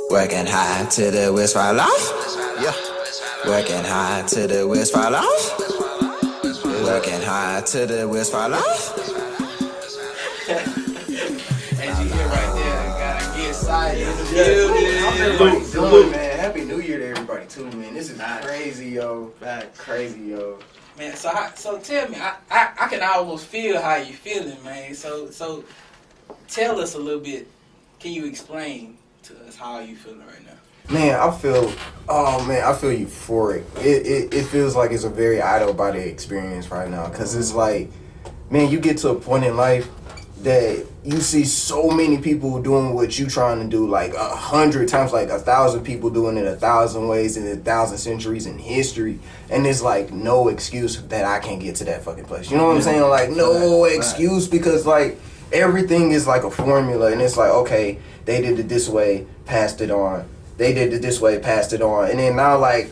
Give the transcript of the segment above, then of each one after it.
Working hard to the wheels fall off. Yeah. Working hard to the wheels fall off. Working hard to the wheels fall off. As you hear right there, gotta get Siah in the building. How's everybody doing, man? Happy New Year to everybody too, man. This is crazy, yo. Crazy, yo. Man, so tell me, I can almost feel how you feeling, man. So tell us a little bit. Can you explain to us how you feeling right now? Man, I feel euphoric. It feels like it's a very out-of-body experience right now. Because it's like, man, you get to a point in life that you see so many people doing what you trying to do, like 100 times, like 1,000 people doing it 1,000 ways in 1,000 centuries in history. And there's like no excuse that I can't get to that fucking place. You know what I'm saying? Like no excuse, because like everything is like a formula, and it's like, okay, they did it this way, passed it on. They did it this way, passed it on. And then now, like,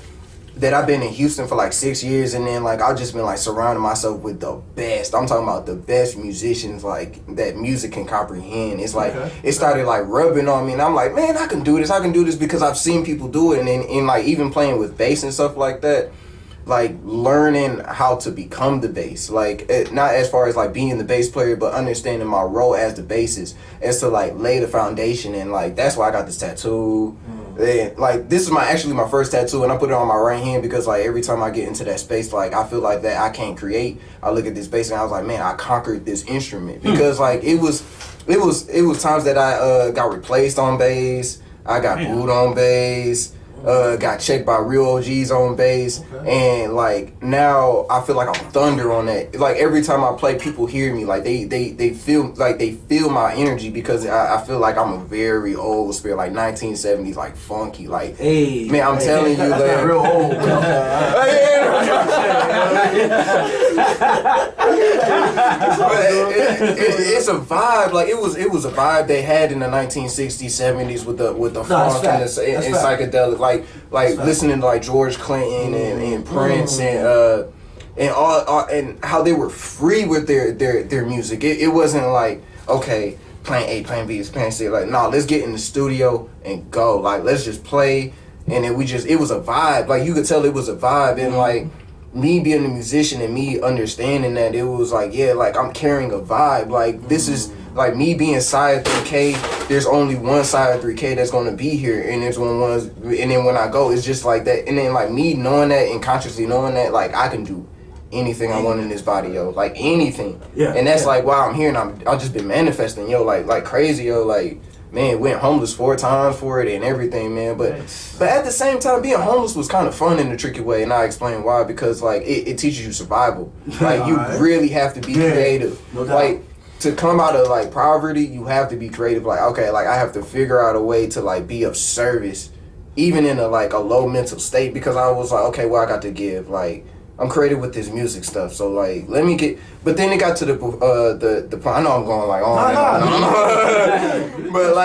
that I've been in Houston for like 6 years, and then like I've just been like surrounding myself with the best. I'm talking about the best musicians, like that music can comprehend. It's like it started like rubbing on me, and I'm like, man, I can do this because I've seen people do it. And then in like even playing with bass and stuff like that, like learning how to become the bass, like not as far as like being the bass player, but understanding my role as the bassist, as to like lay the foundation. And like that's why I got this tattoo. And like this is my first tattoo, and I put it on my right hand because like every time I get into that space, like I feel like that I can't create. I look at this bass and I was like, man, I conquered this instrument, because like it was times that I got replaced on bass, I got booed on bass. Got checked by real OGs on bass, and like now I feel like I'm thunder on that. Like every time I play, people hear me, like they feel my energy, because I feel like I'm a very old spirit, like 1970s, like funky, like man, I'm telling you, that's like real old. It's a vibe. Like it was a vibe they had in the 1960s, 70s with the funk and psychedelic. Like listening to like George Clinton and Prince and how they were free with their music. It wasn't like, okay, plan A, plan B, plan C. Like, no, let's get in the studio and go. Like, let's just play. And then it was a vibe. Like, you could tell it was a vibe. And like me being a musician and me understanding that, it was like, yeah, like I'm carrying a vibe. Like this is like me being Siah3K. There's only one Siah3K that's gonna be here, and there's one was. And then when I go, it's just like that. And then like me knowing that and consciously knowing that, like I can do anything I want in this body, yo. Like anything. Yeah. And that's like why I'm here, and I've just been manifesting, yo, like crazy, yo, like. Man, went homeless 4 times for it and everything, man. But at the same time, being homeless was kind of fun in a tricky way, and I explain why. Because like it teaches you survival. Like you really have to be creative. No doubt. Like to come out of like poverty, you have to be creative. Like okay, like I have to figure out a way to like be of service, even in a low mental state. Because I was like, okay, well I got to give. Like I'm creative with this music stuff, so like let me get. But then it got to the I know I'm going like on, but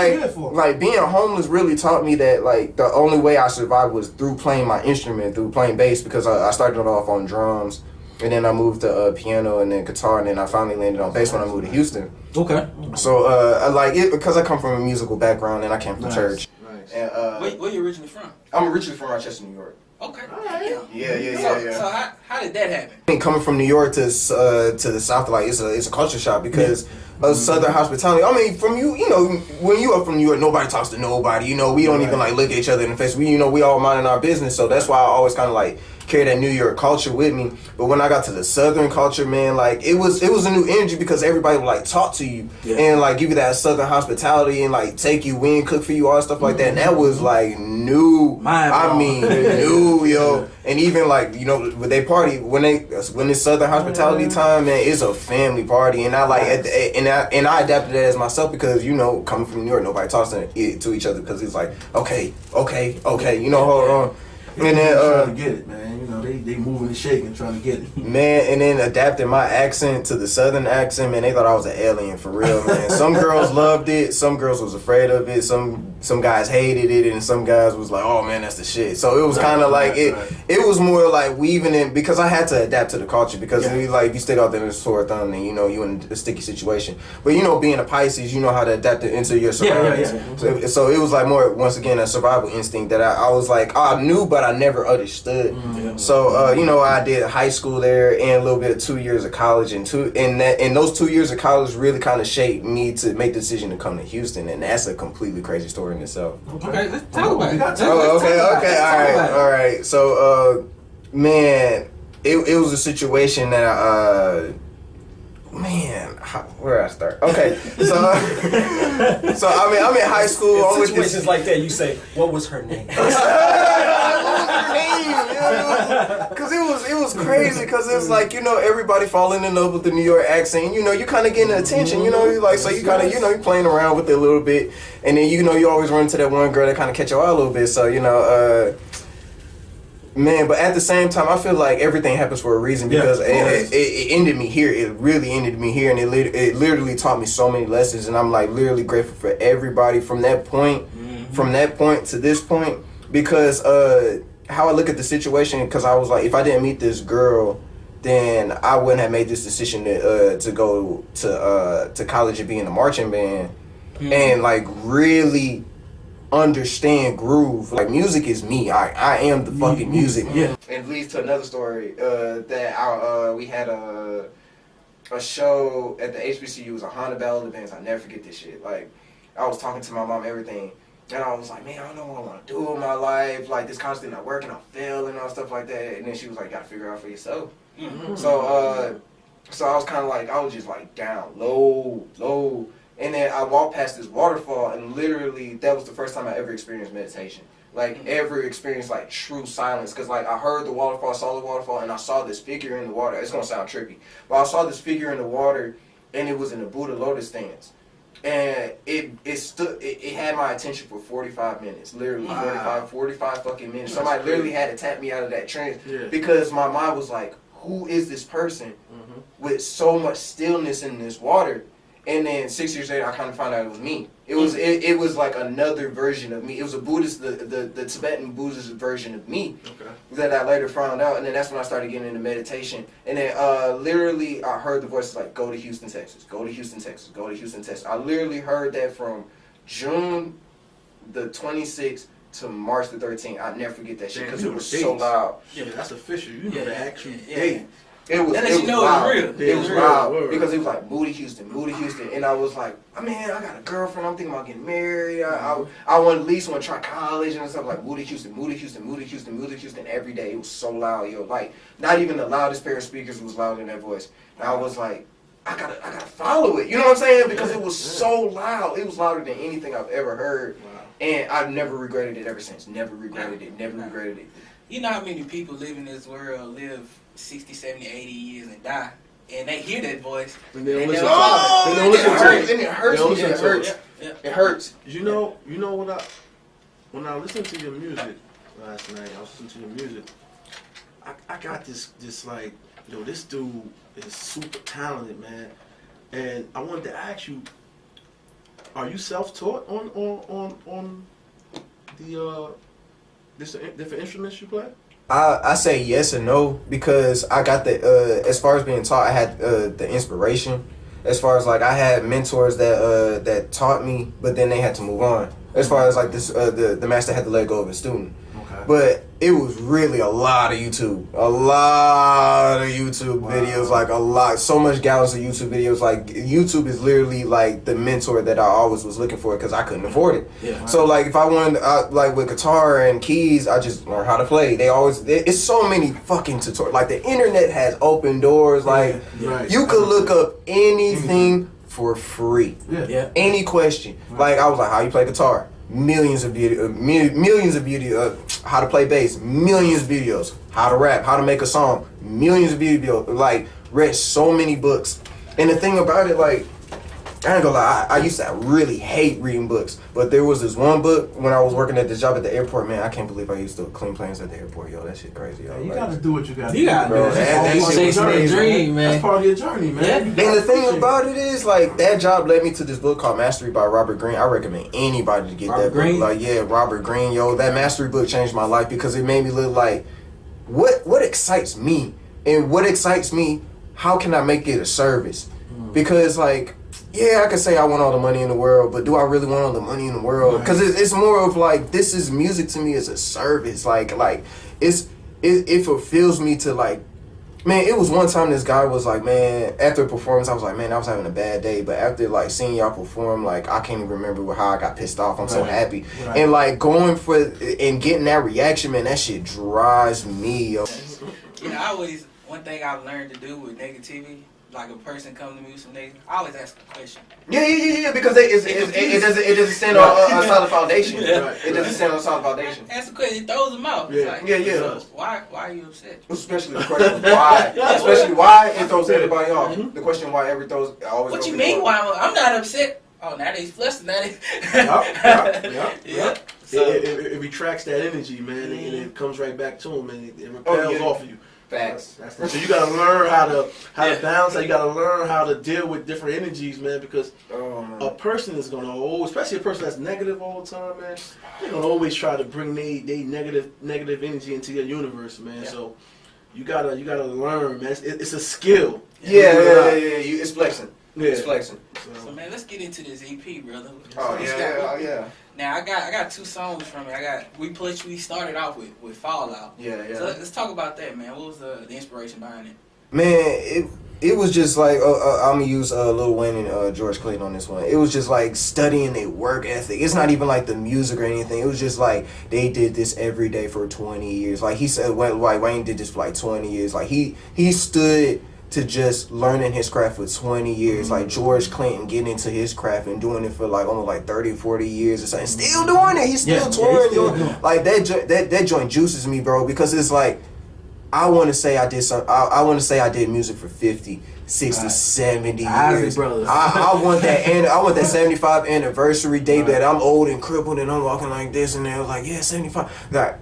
like being homeless really taught me that like the only way I survived was through playing my instrument, through playing bass, because I started off on drums, and then I moved to piano and then guitar, and then I finally landed on bass when I moved to Houston. Okay. So I like it because I come from a musical background and I came from church. Nice. And, where you originally from? I'm originally from Rochester, New York. Okay. Yeah. So how did that happen? Coming from New York to the South, like it's a culture shock because of Southern hospitality. I mean, from you know, when you are from New York, nobody talks to nobody. You know, we don't even like look at each other in the face. We all minding our business. So that's why I always kind of like carry that New York culture with me. But when I got to the Southern culture, man, like it was a new energy because everybody would like talk to you and like give you that Southern hospitality and like take you in, cook for you, all stuff like that. And that was like new. New, yo. And even like, you know, when they party, when it's Southern hospitality time, man, it's a family party. And I like and I adapted that as myself because, you know, coming from New York, nobody talks to each other because it's like, okay, you know, hold on. And then trying to get it, man. You know, they moving and shaking, trying to get it. Man, and then adapting my accent to the southern accent, man, they thought I was an alien for real, man. Some girls loved it, some girls was afraid of it, some guys hated it, and some guys was like, oh man, that's the shit. So it was kind of like, it was more like weaving in, because I had to adapt to the culture, because if you stick out there in a sore thumb, then you know you in a sticky situation. But you know, being a Pisces, you know how to adapt it into your surroundings. So it was like more, once again, a survival instinct that I was like, I knew, but I never understood. So you know, I did high school there and a little bit of 2 years of college, and those 2 years of college really kind of shaped me to make the decision to come to Houston, and that's a completely crazy story in itself. Okay, let's talk about it. All right. So, man, it was a situation that where I start? Okay, so I'm in high school. In situations like that, you say, "What was her name?" Because it was crazy. Because it was like, you know, everybody falling in love with the New York accent. You know, you kind of getting attention. You know, like, so you kind of, you know, you playing around with it a little bit, and then you know you always run into that one girl that kind of catch your eye a little bit. So you know, man, but at the same time, I feel like everything happens for a reason, because it ended me here. It really ended me here, and it literally taught me so many lessons, and I'm like literally grateful for everybody from that point, to this point, because how I look at the situation, because I was like, if I didn't meet this girl, then I wouldn't have made this decision to go to college and be in the marching band, and like really understand groove. Like, music is me. I am the fucking music. And it leads to another story that we had a show at the HBCU. It was a Honda Ballad event. I'll never forget this shit. Like, I was talking to my mom, everything, and I was like, man, I don't know what I want to do with my life. Like, this college thing not working, I'm failing and all stuff like that. And then she was like, you gotta figure it out for yourself. So I was kind of like, I was just like down, low. And then I walked past this waterfall, and literally that was the first time I ever experienced meditation. Like, ever experienced like true silence. Because like, I heard the waterfall, saw the waterfall, and I saw this figure in the water. It's going to sound trippy, but I saw this figure in the water, and it was in the Buddha lotus stance. And it had my attention for 45 minutes. Literally 45 fucking minutes. Somebody literally had to tap me out of that trance, because my mind was like, who is this person with so much stillness in this water? And then 6 years later, I kind of found out it was me. It was like another version of me. It was a Buddhist, the Tibetan Buddhist version of me that I later found out. And then that's when I started getting into meditation. And then literally, I heard the voices like, go to Houston, Texas. Go to Houston, Texas. Go to Houston, Texas. I literally heard that from June the 26th to March the 13th. I'll never forget that shit, because it was so loud. Yeah, that's official. You know the actual date. It was wild. It was wild, because it was like Moody Houston, and I was like, man, I got a girlfriend. I'm thinking about getting married. I want at least want to try college and stuff, like Moody Houston every day. It was so loud, yo. Like, not even the loudest pair of speakers was louder than that voice. And I was like, I gotta follow it. You know what I'm saying? Because it was so loud. It was louder than anything I've ever heard, and I've never regretted it ever since. Never regretted it. You know how many people live in this world, live 60, 70, 80 years and die, and they hear that voice, and they don't listen to it. It hurts. You know what? When I listened to your music last night, I was listening to your music. I got this like, yo, this dude is super talented, man. And I wanted to ask you, are you self-taught on the different instruments you play? I say yes and no, because I got the as far as being taught, I had the inspiration. As far as like, I had mentors that taught me, but then they had to move on. As far as like this, the master had to let go of his student. But it was really a lot of YouTube videos, like a lot, so much gallons of YouTube videos. Like, YouTube is literally like the mentor that I always was looking for, because I couldn't afford it. So like, if I wanted, like with guitar and keys, I just learned how to play. It's so many fucking tutorials. Like, the internet has open doors. Like, you could look up anything for free. Any question. Like, I was like, how you play guitar? Millions of videos, how to play bass, millions of videos, how to rap, how to make a song, millions of videos, like, read so many books. And the thing about it, like, I ain't gonna lie, I used to really hate reading books, but there was this one book when I was working at the job at the airport. Man, I can't believe I used to clean planes at the airport. Yo, that shit crazy. Yo, You gotta do what you gotta do. You gotta do it. That Chasing that dream, man. That's part of your journey, man. Yeah. And the thing about it is, like, that job led me to this book called Mastery by Robert Greene. I recommend anybody to get Robert that book. Greene? Like, yeah, Robert Greene, yo, that Mastery book changed my life because it made me look like, what excites me? And what excites me, how can I make it a service? Because, like, yeah, I could say I want all the money in the world, but do I really want all the money in the world? Because it's more of like, this is music to me as a service. Like it fulfills me to like, man, it was one time this guy was like, man, after a performance, I was like, man, I was having a bad day. But after like seeing y'all perform, like I can't even remember how I got pissed off. I'm so happy. Right. And like going for and getting that reaction, man, that shit drives me, yo. You know, one thing I've learned to do with negativity, like a person comes to me with some negative, I always ask a question. Yeah, because it doesn't stand on a solid foundation. Right. It doesn't stand on a solid foundation. Ask a question, it throws them out. Yeah, like, why are you upset? Especially the question why. Especially why it throws everybody off. The question why always. What you mean? Why I'm not upset? Oh, now they flustered. Now they. Yep. So it retracts that energy, man, and it comes right back to them, and it repels off of you. Facts. So you gotta learn how to balance. You gotta learn how to deal with different energies, man. Because a person is gonna always, especially a person that's negative all the time, man. They're gonna always try to bring they negative energy into your universe, man. Yeah. So you gotta learn, man. It's a skill. Yeah. It's flexing. Yeah, it's flexing. So man, let's get into this EP, brother. Oh yeah. Now I got 2 songs from it. We started off with Fallout. Yeah. So let's talk about that, man. What was the inspiration behind it? Man, it was just like I'm gonna use Lil Wayne and George Clayton on this one. It was just like studying their work ethic. It's not even like the music or anything. It was just like they did this every day for 20 years. Like he said, Wayne did this for like 20 years. Like he stood to just learning his craft for 20 years. Like George Clinton getting into his craft and doing it for like almost like 30, 40 years or something. Still doing it. He's still touring. Like that joint juices me, bro, because it's like, I want to say I did music for 50, 60, 70 years. I want that, and I want that 75 anniversary day that I'm old and crippled and I'm walking like this, and they're like, yeah, 75. Like,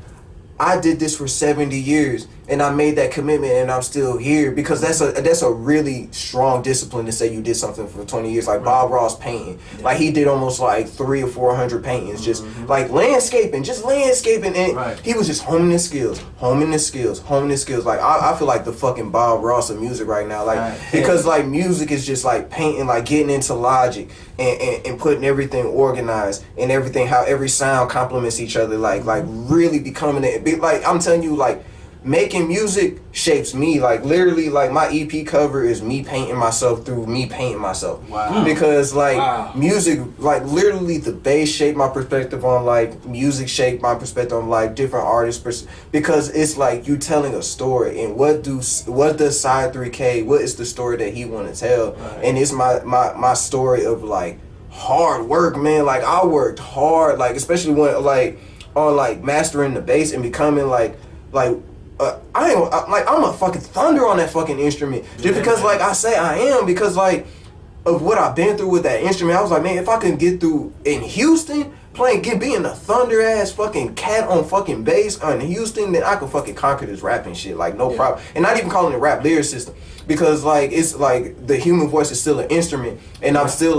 I did this for 70 years and I made that commitment and I'm still here, because that's a really strong discipline to say you did something for 20 years. Like Bob Ross painting. Like he did almost like 300 or 400 paintings, just like landscaping. And he was just honing his skills. Like I feel like the fucking Bob Ross of music right now. Like because like music is just like painting, like getting into logic and putting everything organized and everything, how every sound complements each other, like really becoming it. Like I'm telling you, like making music shapes me. Like literally, like my EP cover is me painting myself through me painting myself. Wow. Because like music, like literally the bass shaped my perspective on like music, shaped my perspective on like different artists, because it's like you telling a story, and what does Siah3K, what is the story that he want to tell? And it's my story of like hard work, man. Like I worked hard, like especially when like on like mastering the bass and becoming like I'm a fucking thunder on that fucking instrument. Just because like I say I am, because like of what I've been through with that instrument. I was like, man, if I can get through in Houston being a thunder ass fucking cat on fucking bass in Houston, then I can fucking conquer this rapping shit, like no problem. And not even calling it rap lyricism, because like it's like the human voice is still an instrument, and I'm still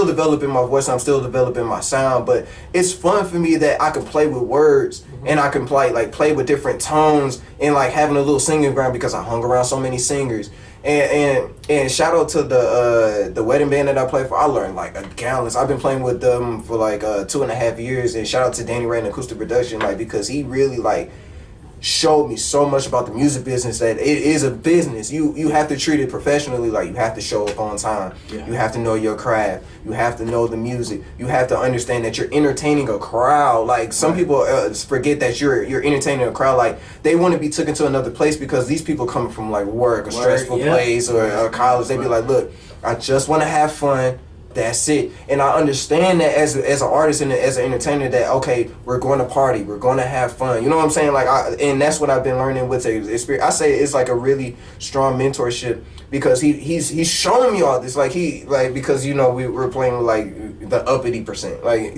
developing my voice, I'm still developing my sound. But it's fun for me that I can play with words and I can play with different tones and like having a little singing ground, because I hung around so many singers. And shout out to the wedding band that I play for. I learned like a gallon. I've been playing with them for like 2.5 years. And shout out to Danny Ray and Acoustic Production, like because he really like showed me so much about the music business, that it is a business. You have to treat it professionally. Like you have to show up on time. You have to know your craft. You have to know the music. You have to understand that you're entertaining a crowd. Like some people forget that you're entertaining a crowd. Like they want to be taken to another place, because these people coming from like work or stressful place or college. They be like, look, I just want to have fun. That's it. And I understand that as an artist and as an entertainer, that okay, we're going to party, we're going to have fun. You know what I'm saying? Like and that's what I've been learning with the experience. I say it's like a really strong mentorship because he's showing me all this, like because you know we're playing with like the uppity percent, like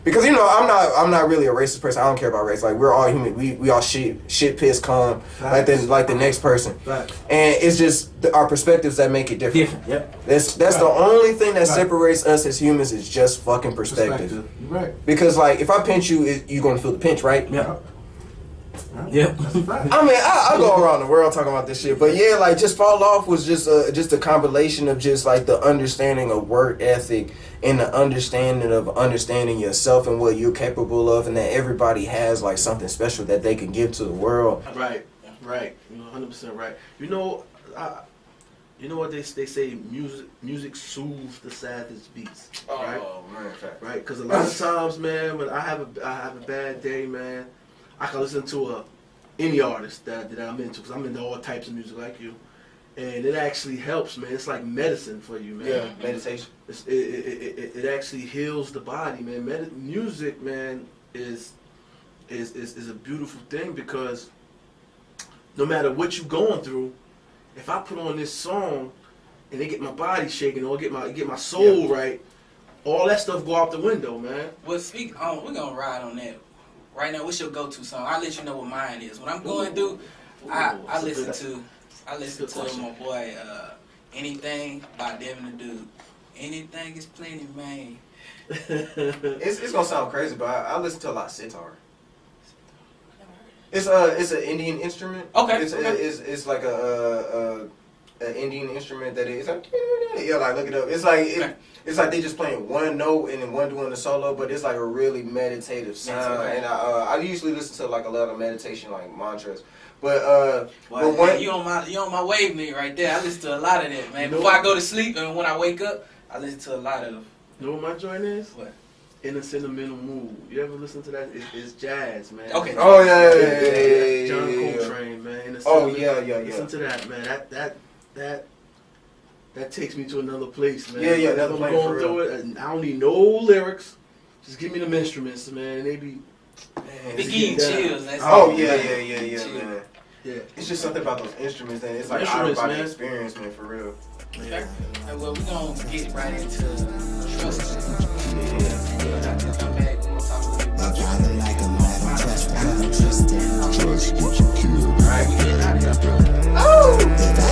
because you know I'm not really a racist person. I don't care about race. Like we're all human. We all shit piss calm like the next person. Right. And it's just our perspectives that make it different. Yep. That's the only thing that separates us as humans is just fucking perspective. Right. Because like if I pinch you, you're gonna feel the pinch, right? Yeah. Yep. I mean, I go around the world talking about this shit, but yeah, like just Fall Off was just a compilation of just like the understanding of work ethic and the understanding yourself and what you're capable of, and that everybody has like something special that they can give to the world. Right. You're 100% right. You know what they say? Music soothes the saddest beats. Right? Oh man, fact. Right? Because a lot of times, man, when I have a bad day, man, I can listen to any artist that I'm into, because I'm into all types of music like you, and it actually helps, man. It's like medicine for you, man. Yeah, meditation. It actually heals the body, man. Music, man, is a beautiful thing, because no matter what you're going through, if I put on this song and they get my body shaking or get my soul right, all that stuff go out the window, man. Well, we're gonna ride on that. Right now, what's your go-to song? I'll let you know what mine is. When I'm going through, I listen to my boy Anything by Devin the Dude. Anything is plenty, man. It's gonna sound crazy, but I listen to a lot of sitar. It's an Indian instrument. Okay. It's like an Indian instrument that is like look it up. It's like they just playing one note and then one doing the solo, but it's like a really meditative sound. And I usually listen to like a lot of meditation, like mantras. But you on my wavelength right there. I listen to a lot of that, man. Before I go to sleep and when I wake up, I listen to a lot of. You know what my joint is? What? In a Sentimental Mood. You ever listen to that? It's jazz, man. Okay. Oh yeah. John Coltrane, man. Yeah. Listen to that, man. That takes me to another place, man. Yeah, that's I'm playing going for through it. I don't need no lyrics. Just give me them instruments, man. They be. They give you chills. That's yeah, chill. man. Yeah. It's just something about those instruments that it's like Instruments, out of body man. experience, man, for real. Okay. Well, we're gonna get right into trust. Come back. We're gonna talk a little bit about Kinda like a madam trust, madam trusting. Trust get you killed. Alright, we getting out of here. If I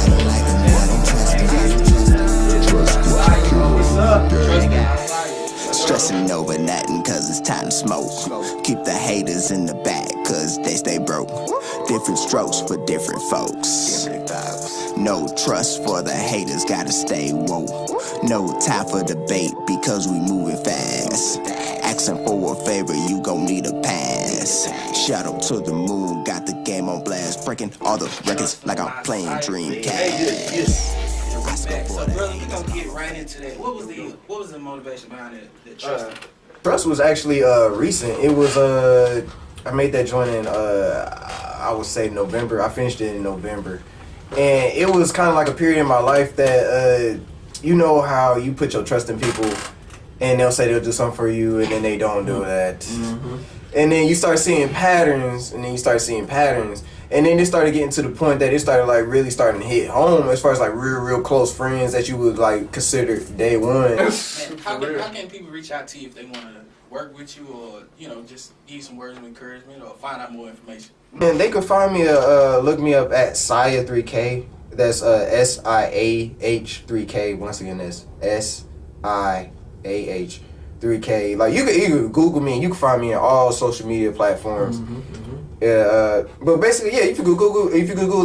don't like a madam trust, madam trusting. Trust get you killed. What's up? Trust me. Stressing over nothing cause it's time to smoke. Keep the haters in the back cause they stay broke. Different strokes for different folks. No trust for the haters, gotta stay woke. No time for debate because we moving fast. Asking for a favor, you gon' need a pass. Shout out to the moon, got the game on blast. Breaking all the records like I'm playing Dreamcast. So, brother, we're gonna get right into that. What was the motivation behind the trust? Trust was actually recent. It was I made that joint in I would say November. I finished it in November. And it was kind of like a period in my life that you know how you put your trust in people and they'll say they'll do something for you and then they don't do that. Mm-hmm. And then you start seeing patterns and then it started getting to the point that it started like really starting to hit home as far as like real close friends that you would like consider day one. Man, how can people reach out to you if they want to work with you or, you know, just give you some words of encouragement or find out more information? And they could find me, look me up at Siah3K. That's SIAH3K. Once again, that's SIAH3K. Like you could Google me and you can find me on all social media platforms. Yeah, but basically, yeah, if you Google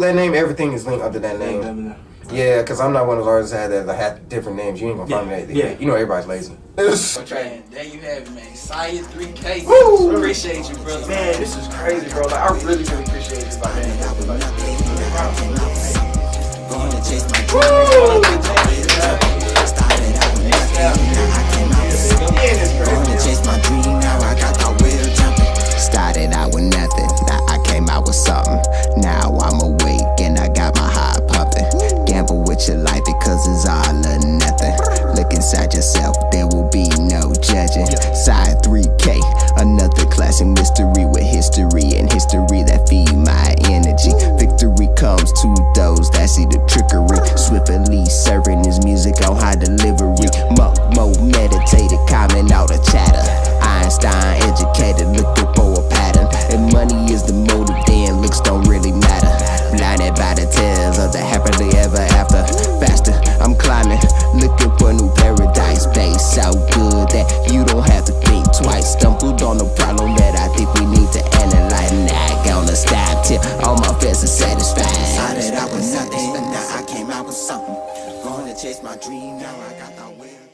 that name, everything is linked under that name. Yeah, because I'm not one of those artists that have different names. You ain't gonna find me anything. Yeah. You know everybody's lazy. Man, there you have it, man. Siah3K. Woo! Appreciate you, brother. Man, this is crazy, bro. Like, I really appreciate this. Like, man, Gonna chase my Gonna chase my dream, now I got my wheel jumping. Started out with nothing, now I came out with something. Now I'm awake and I got my heart pumping. Gamble with your life because it's all or nothing. Look inside yourself, there will be no judging. Siah3K, another classic mystery with history and history that feed my energy. Victory comes to those that see the trickery. Swift serving his music on high delivery. Monk mode, meditated, calming out a chatter. Einstein educated, looking for a pattern. If money is the motive, then looks don't really matter. Blinded by the tales of the happily ever after. Faster, I'm climbing, looking for new paradise. Place so good that you don't have to think twice. Stumbled on a problem that I think we need to analyze. Now gonna stop till all my fears are satisfied. Started out with nothing, now I came out with something. Gonna chase my dream, now I got the will.